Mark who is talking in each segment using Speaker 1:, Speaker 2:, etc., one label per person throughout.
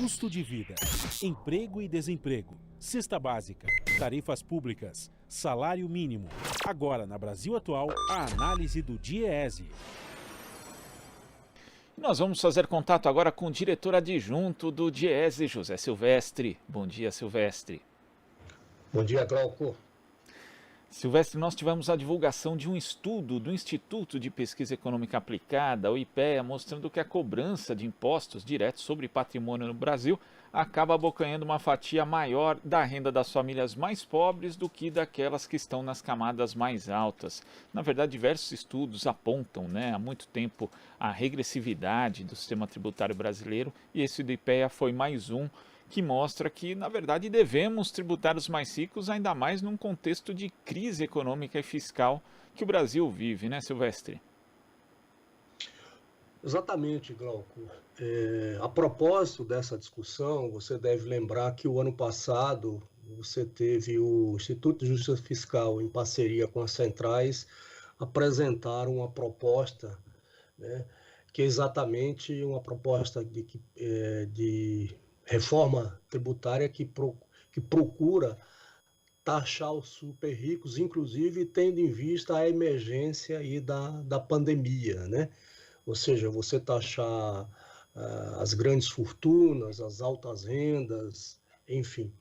Speaker 1: custo de vida, emprego e desemprego, cesta básica, tarifas públicas, salário mínimo. Agora, na Brasil Atual, a análise do DIEESE.
Speaker 2: Nós vamos fazer contato agora com o diretor adjunto do DIEESE, José Silvestre. Bom dia, Silvestre.
Speaker 3: Bom dia, Glauco.
Speaker 2: Silvestre, nós tivemos a divulgação de um estudo do Instituto de Pesquisa Econômica Aplicada, o IPEA, mostrando que a cobrança de impostos diretos sobre patrimônio no Brasil acaba abocanhando uma fatia maior da renda das famílias mais pobres do que daquelas que estão nas camadas mais altas. Na verdade, diversos estudos apontam, há muito tempo a regressividade do sistema tributário brasileiro, e esse do IPEA foi mais um que mostra que, na verdade, devemos tributar os mais ricos, ainda mais num contexto de crise econômica e fiscal que o Brasil vive, né, Silvestre?
Speaker 3: Exatamente, Glauco. A propósito dessa discussão, você deve lembrar que o ano passado você teve o Instituto de Justiça Fiscal, em parceria com as centrais, apresentaram uma proposta, que é exatamente uma proposta de reforma tributária que procura taxar os super ricos, inclusive tendo em vista a emergência aí da pandemia, Ou seja, você taxar as grandes fortunas, as altas rendas, enfim.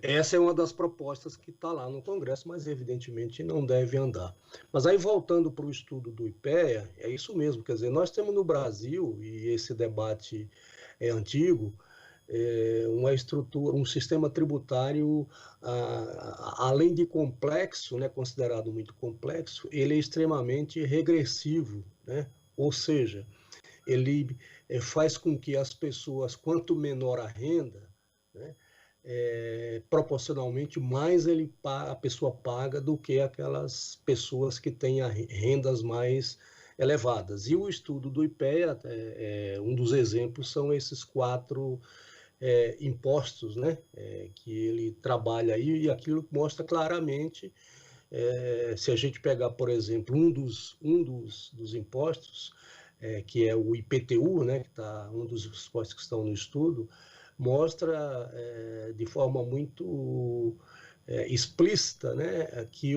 Speaker 3: Essa é uma das propostas que está lá no Congresso, mas evidentemente não deve andar. Mas aí, voltando para o estudo do IPEA, é isso mesmo, quer dizer, nós temos no Brasil, e esse debate é antigo, uma estrutura, um sistema tributário, além de complexo, considerado muito complexo, ele é extremamente regressivo, Ou seja, ele faz com que as pessoas, quanto menor a renda, proporcionalmente mais a pessoa paga do que aquelas pessoas que têm rendas mais elevadas. E o estudo do IPEA, um dos exemplos são esses 4 impostos, que ele trabalha aí, e aquilo mostra claramente, se a gente pegar, por exemplo, um dos impostos, que é o IPTU, que tá, um dos impostos que estão no estudo, mostra de forma muito explícita, que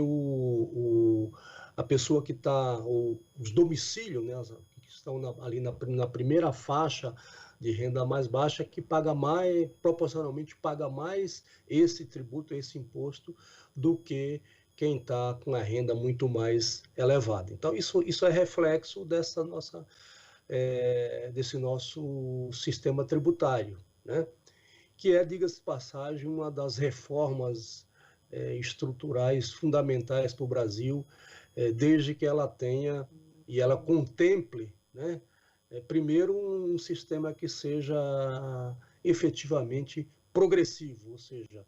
Speaker 3: a pessoa que está, os domicílios, que estão ali na primeira faixa de renda mais baixa, que paga mais, proporcionalmente paga mais esse tributo, esse imposto, do que quem está com a renda muito mais elevada. Então, isso é reflexo desse nosso sistema tributário, que é, diga-se de passagem, uma das reformas estruturais fundamentais para o Brasil, desde que ela tenha e ela contemple, primeiro, um sistema que seja efetivamente progressivo, ou seja,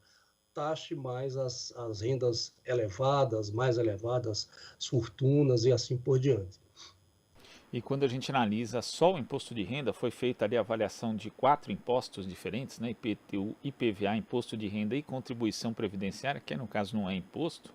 Speaker 3: taxe mais as rendas elevadas, mais elevadas, as fortunas e assim por diante.
Speaker 2: E quando a gente analisa só o imposto de renda, foi feita ali a avaliação de 4 impostos diferentes, IPTU, IPVA, imposto de renda e contribuição previdenciária, que no caso não é imposto.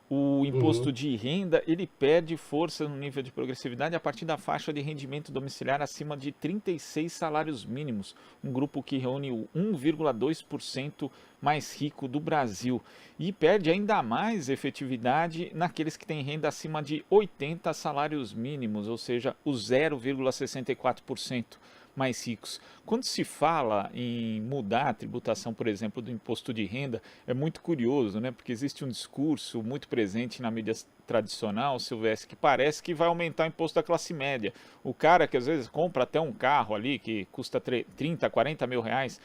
Speaker 2: O imposto de renda, ele perde força no nível de progressividade a partir da faixa de rendimento domiciliar acima de 36 salários mínimos, um grupo que reúne o 1,2% mais rico do Brasil. E perde ainda mais efetividade naqueles que têm renda acima de 80 salários mínimos, ou seja, os 0,64% mais ricos. Quando se fala em mudar a tributação, por exemplo, do imposto de renda, é muito curioso, porque existe um discurso muito presente na mídia tradicional, Silvestre, que parece que vai aumentar o imposto da classe média. O cara que às vezes compra até um carro ali que custa 30, 40 mil reais,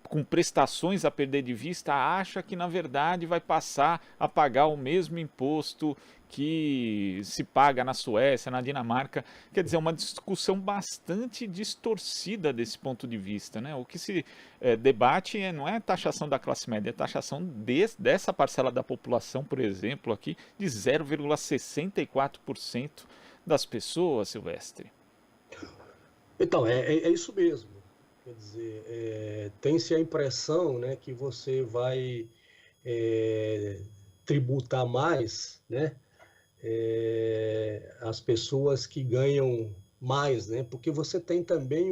Speaker 2: com prestações a perder de vista, acha que na verdade vai passar a pagar o mesmo imposto que se paga na Suécia, na Dinamarca. Quer dizer, uma discussão bastante distorcida desse ponto de vista. O que se debate não é a taxação da classe média, é a taxação dessa parcela da população, por exemplo, aqui, de 0,64% das pessoas, Silvestre.
Speaker 3: Então, é isso mesmo. Quer dizer, tem-se a impressão que você vai tributar mais, as pessoas que ganham mais, né? Porque você tem também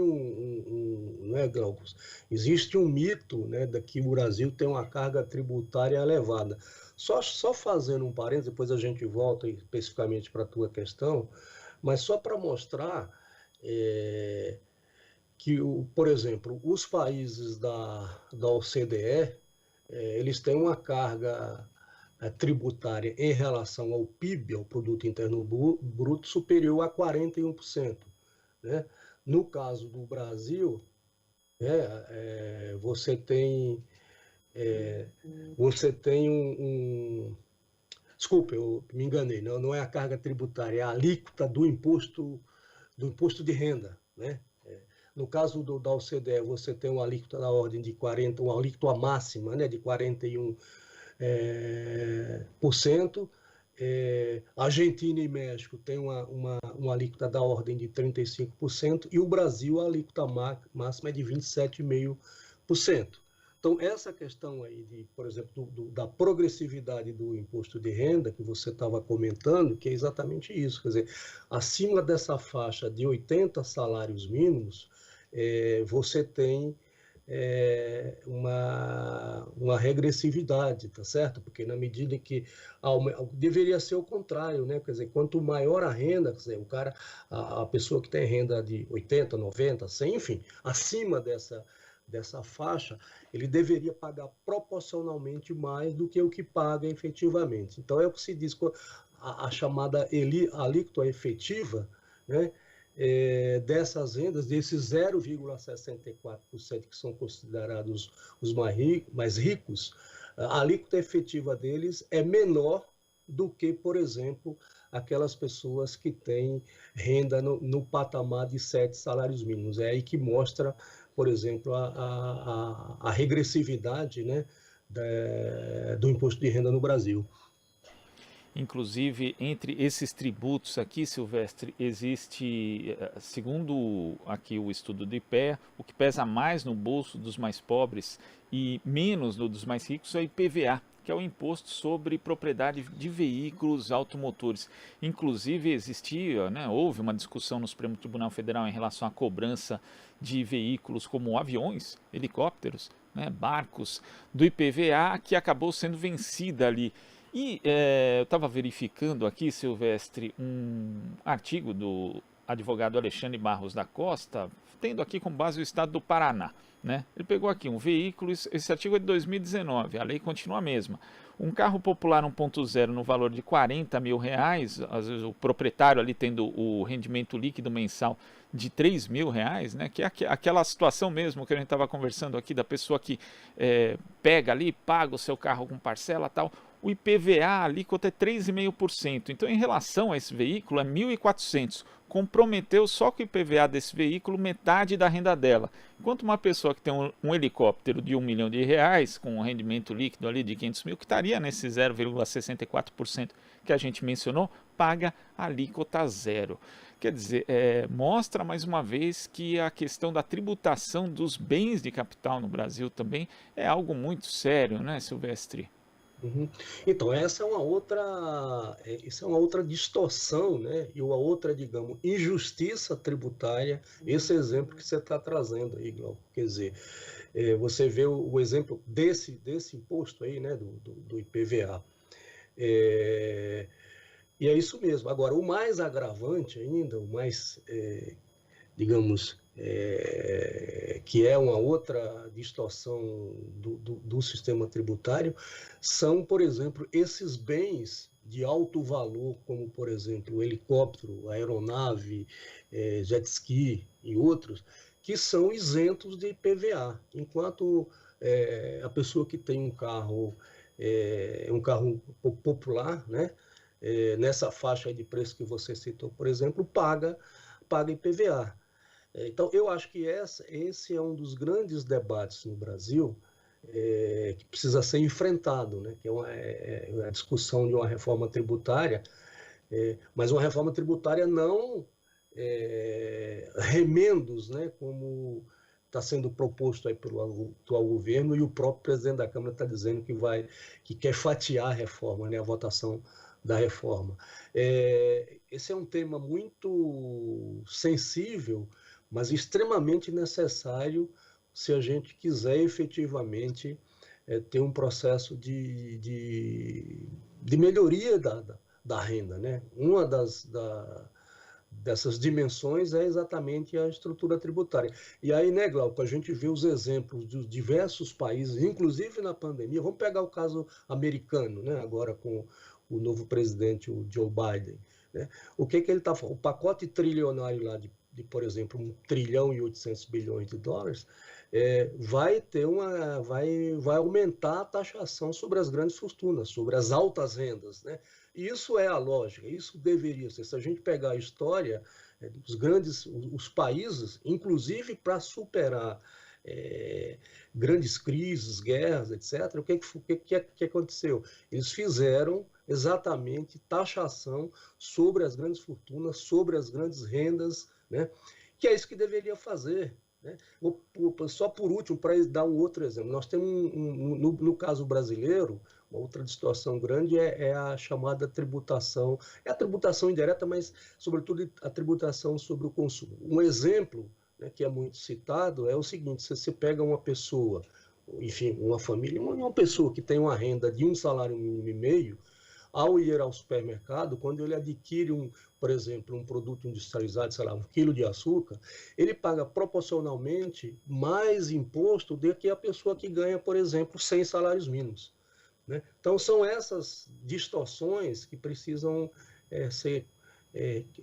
Speaker 3: né, Glauco? Existe um mito, né, de que o Brasil tem uma carga tributária elevada. Só fazendo um parênteses, depois a gente volta especificamente para a tua questão, mas só para mostrar que, por exemplo, os países da OCDE, eles têm uma carga tributária em relação ao PIB, ao Produto Interno Bruto, superior a 41%. Né? No caso do Brasil, você tem Desculpe, eu me enganei, não é a carga tributária, é a alíquota do imposto de renda. Né? No caso da OCDE, você tem uma alíquota da ordem de 40%, uma alíquota máxima, né, de 41%. Argentina e México têm uma alíquota da ordem de 35%, e o Brasil, a alíquota máxima é de 27,5%. Então, essa questão aí, por exemplo, da progressividade do imposto de renda, que você estava comentando, que é exatamente isso, quer dizer, acima dessa faixa de 80 salários mínimos, você tem uma regressividade, tá certo? Porque na medida que deveria ser o contrário, né? Quer dizer, quanto maior a renda, quer dizer, a pessoa que tem renda de 80, 90, 100, enfim, acima dessa faixa, ele deveria pagar proporcionalmente mais do que o que paga efetivamente. Então, é o que se diz a chamada alíquota efetiva, né? Dessas rendas, desses 0,64% que são considerados os mais ricos, a alíquota efetiva deles é menor do que, por exemplo, aquelas pessoas que têm renda no patamar de 7 salários mínimos. É aí que mostra, por exemplo, a regressividade, né, do imposto de renda no Brasil.
Speaker 2: Inclusive, entre esses tributos aqui, Silvestre, existe, segundo aqui o estudo do IPEA, o que pesa mais no bolso dos mais pobres e menos no dos mais ricos é o IPVA, que é o Imposto sobre Propriedade de Veículos Automotores. Inclusive, existia, né, houve uma discussão no Supremo Tribunal Federal em relação à cobrança de veículos como aviões, helicópteros, né, barcos, do IPVA, que acabou sendo vencida ali. E eu estava verificando aqui, Silvestre, um artigo do advogado Alexandre Barros da Costa, tendo aqui como base o estado do Paraná. Né? Ele pegou aqui um veículo, esse artigo é de 2019, a lei continua a mesma. Um carro popular 1.0 no valor de R$40 mil, às vezes o proprietário ali tendo o rendimento líquido mensal de R$3 mil, né? Que é aquela situação mesmo que a gente estava conversando aqui, da pessoa que pega ali, paga o seu carro com parcela e tal. O IPVA, a alíquota é 3,5%. Então, em relação a esse veículo, é 1.400. Comprometeu só com o IPVA desse veículo metade da renda dela. Enquanto uma pessoa que tem um helicóptero de R$1 milhão, com um rendimento líquido ali de 500 mil, que estaria nesse 0,64% que a gente mencionou, paga alíquota zero. Quer dizer, mostra mais uma vez que a questão da tributação dos bens de capital no Brasil também é algo muito sério, né, Silvestre?
Speaker 3: Uhum. Então, essa é uma outra distorção, né? E uma outra, digamos, injustiça tributária, esse exemplo que você está trazendo aí, Glauco. Quer dizer, você vê o exemplo desse imposto aí, né? Do IPVA. E é isso mesmo. Agora, o mais agravante ainda, o mais, digamos, que é uma outra distorção do sistema tributário, são, por exemplo, esses bens de alto valor, como, por exemplo, o helicóptero, a aeronave, jet ski e outros, que são isentos de IPVA, enquanto a pessoa que tem um carro popular, né, nessa faixa de preço que você citou, por exemplo, paga IPVA. Então, eu acho que esse é um dos grandes debates no Brasil que precisa ser enfrentado, né? Que é a discussão de uma reforma tributária, mas uma reforma tributária não remendos, né? Como está sendo proposto aí pelo atual governo, e o próprio presidente da Câmara está dizendo que quer fatiar a reforma, né? A votação da reforma. Esse é um tema muito sensível, mas extremamente necessário se a gente quiser efetivamente ter um processo de melhoria da renda, né? Uma dessas dimensões é exatamente a estrutura tributária. E aí, né, Glauco, a gente vê os exemplos de diversos países, inclusive na pandemia. Vamos pegar o caso americano, né, agora com o novo presidente, o Joe Biden. Né? O que ele está falando? O pacote trilionário lá de, por exemplo, 1 trilhão e 800 bilhões de dólares, vai aumentar a taxação sobre as grandes fortunas, sobre as altas rendas, né? E isso é a lógica, isso deveria ser. Se a gente pegar a história os países, inclusive para superar grandes crises, guerras, etc., o que aconteceu? Eles fizeram exatamente taxação sobre as grandes fortunas, sobre as grandes rendas, né? Que é isso que deveria fazer. Né? Só por último, para dar um outro exemplo, nós temos, no caso brasileiro, uma outra distorção grande é a chamada tributação, é a tributação indireta, mas, sobretudo, a tributação sobre o consumo. Um exemplo, né, que é muito citado é o seguinte: se você pega uma pessoa, enfim, uma família, uma pessoa que tem uma renda de um salário mínimo e meio, ao ir ao supermercado, quando ele adquire, por exemplo, um produto industrializado, sei lá, 1 quilo de açúcar, ele paga proporcionalmente mais imposto do que a pessoa que ganha, por exemplo, 100 salários mínimos. Né? Então, são essas distorções que precisam ser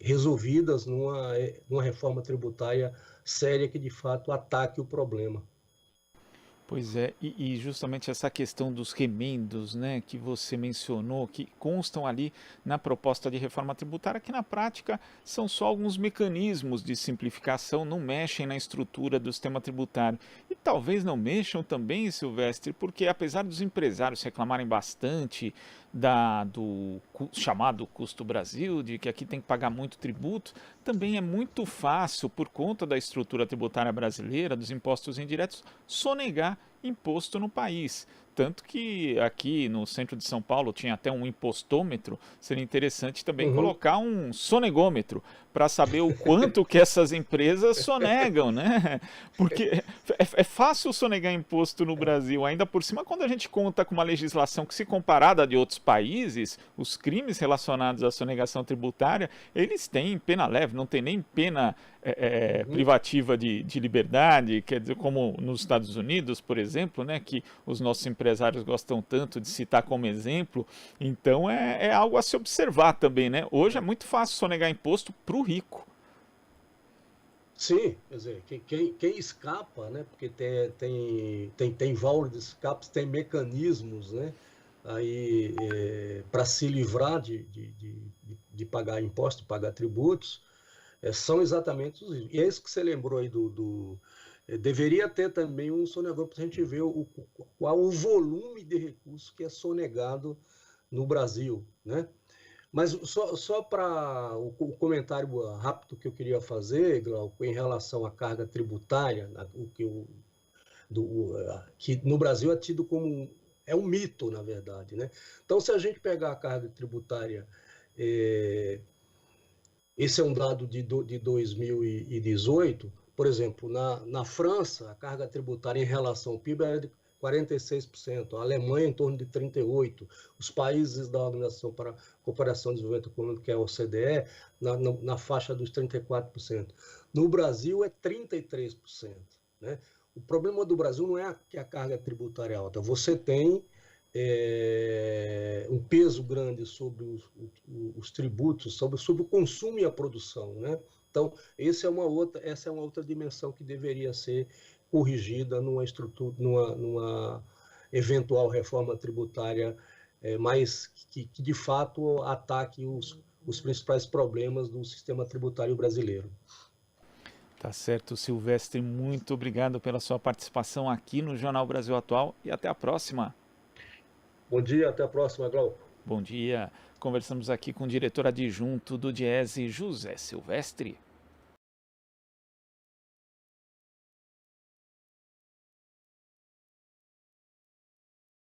Speaker 3: resolvidas numa reforma tributária séria que, de fato, ataque o problema.
Speaker 2: Pois é, e justamente essa questão dos remendos, né, que você mencionou, que constam ali na proposta de reforma tributária, que na prática são só alguns mecanismos de simplificação, não mexem na estrutura do sistema tributário. E talvez não mexam também, Silvestre, porque apesar dos empresários reclamarem bastante do chamado custo Brasil, de que aqui tem que pagar muito tributo, também é muito fácil, por conta da estrutura tributária brasileira, dos impostos indiretos, sonegar imposto no país. Tanto que aqui no centro de São Paulo tinha até um impostômetro, seria interessante também colocar um sonegômetro para saber o quanto que essas empresas sonegam, né? Porque é fácil sonegar imposto no Brasil, ainda por cima quando a gente conta com uma legislação que, se comparada a de outros países, os crimes relacionados à sonegação tributária, eles têm pena leve, não tem nem pena privativa de liberdade, quer dizer, como nos Estados Unidos, por exemplo, né, que os nossos empresários gostam tanto de citar como exemplo. Então é algo a se observar também, né? Hoje é muito fácil sonegar imposto para o rico.
Speaker 3: Sim, quer dizer, quem escapa, né, porque tem válvulas de escape, tem mecanismos, né, aí para se livrar de pagar impostos, pagar tributos, são exatamente os. E é isso que você lembrou aí deveria ter também um sonegômetro para a gente ver qual o volume de recursos que é sonegado no Brasil, né? Mas só para o comentário rápido que eu queria fazer, Glauco, em relação à carga tributária, que no Brasil é tido como um mito, na verdade, né? Então, se a gente pegar a carga tributária, esse é um dado de 2018, por exemplo, na França, a carga tributária em relação ao PIB era de 46%, a Alemanha em torno de 38%, os países da Organização para a Cooperação e Desenvolvimento Econômico, que é a OCDE, na faixa dos 34%. No Brasil é 33%. Né? O problema do Brasil não é que a carga tributária é alta, você tem um peso grande sobre os tributos, sobre o consumo e a produção, né? Então, essa é uma outra dimensão que deveria ser corrigida numa eventual reforma tributária, mas que de fato ataque os principais problemas do sistema tributário brasileiro.
Speaker 2: Tá certo, Silvestre, muito obrigado pela sua participação aqui no Jornal Brasil Atual e até a próxima.
Speaker 3: Bom dia, até a próxima, Glauco.
Speaker 2: Bom dia. Conversamos aqui com o diretor adjunto do Diese, José Silvestre.